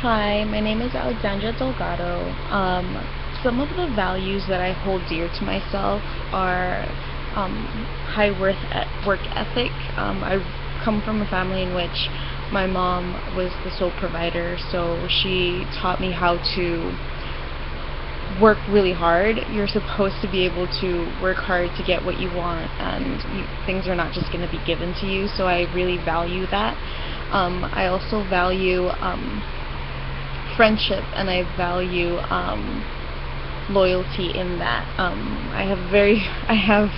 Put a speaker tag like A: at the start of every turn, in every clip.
A: Hi, my name is Alexandra Delgado. Some of the values that I hold dear to myself are high work ethic. I come from a family in which my mom was the sole provider, so she taught me how to work really hard. You're supposed to be able to work hard to get what you want, and things are not just going to be given to you, so I really value that. I also value friendship, and I value loyalty in that. I have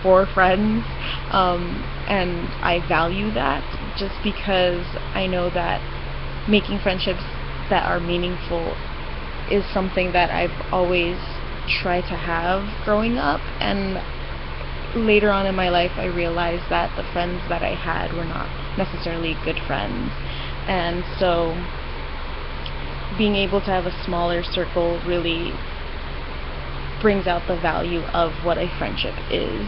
A: 4 friends, and I value that just because I know that making friendships that are meaningful is something that I've always tried to have growing up, and later on in my life I realized that the friends that I had were not necessarily good friends, and so being able to have a smaller circle really brings out the value of what a friendship is.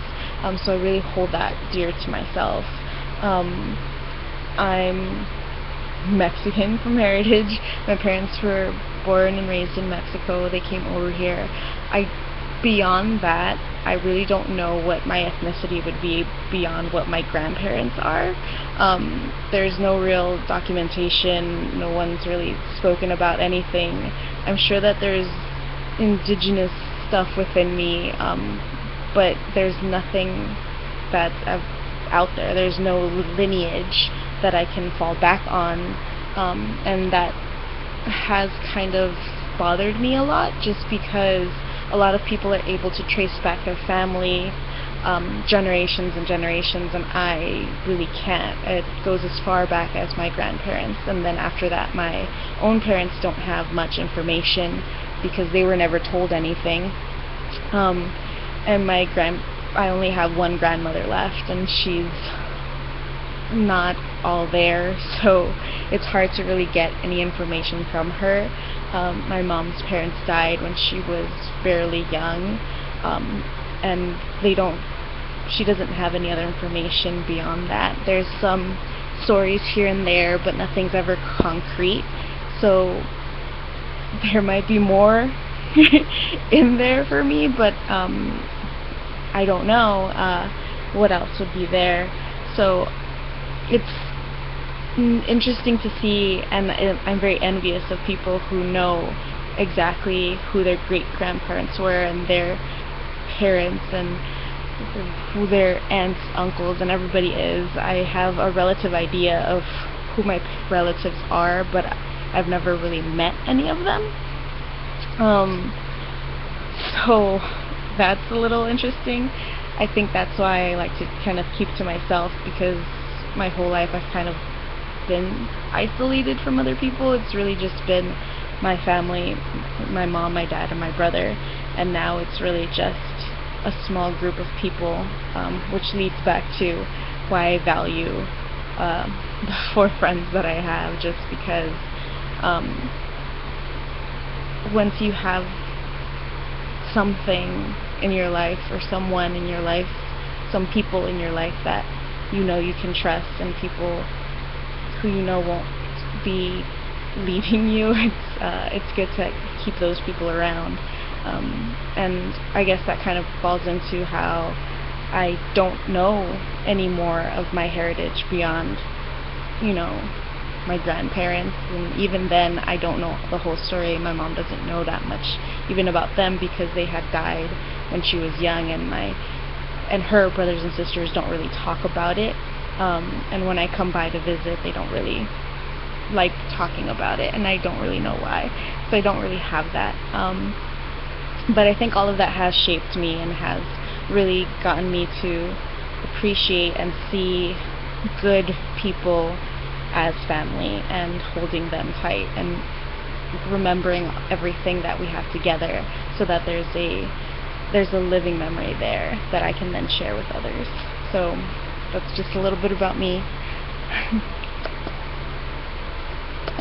A: So I really hold that dear to myself. I'm Mexican from heritage. My parents were born and raised in Mexico. They came over here. Beyond that, I really don't know what my ethnicity would be beyond what my grandparents are. There's no real documentation. No one's really spoken about anything. I'm sure that there's indigenous stuff within me, but there's nothing that's out there. There's no lineage that I can fall back on, and that has kind of bothered me a lot, just because a lot of people are able to trace back their family generations and generations, and I really can't. It goes as far back as my grandparents, and then after that my own parents don't have much information because they were never told anything. And I only have one grandmother left, and she's not all there, so it's hard to really get any information from her. My mom's parents died when she was fairly young, and she doesn't have any other information beyond that. There's some stories here and there, but nothing's ever concrete, so there might be more in there for me, but I don't know what else would be there. So it's interesting to see, and I'm very envious of people who know exactly who their great-grandparents were and their parents and who their aunts, uncles, and everybody is. I have a relative idea of who my relatives are, but I've never really met any of them. So that's a little interesting. I think that's why I like to kind of keep to myself, because my whole life I've kind of been isolated from other people. It's really just been my family, my mom, my dad, and my brother, and now it's really just a small group of people, which leads back to why I value the 4 friends that I have, just because once you have something in your life, or someone in your life, some people in your life that you know you can trust, and people who you know won't be leaving you, it's good to keep those people around. And I guess that kind of falls into how I don't know any more of my heritage beyond, my grandparents, and even then I don't know the whole story. My mom doesn't know that much even about them, because they had died when she was young, and her brothers and sisters don't really talk about it, and when I come by to visit, they don't really like talking about it, and I don't really know why, so I don't really have that. But I think all of that has shaped me and has really gotten me to appreciate and see good people as family, and holding them tight, and remembering everything that we have together, so that there's a living memory there that I can then share with others. So that's just a little bit about me.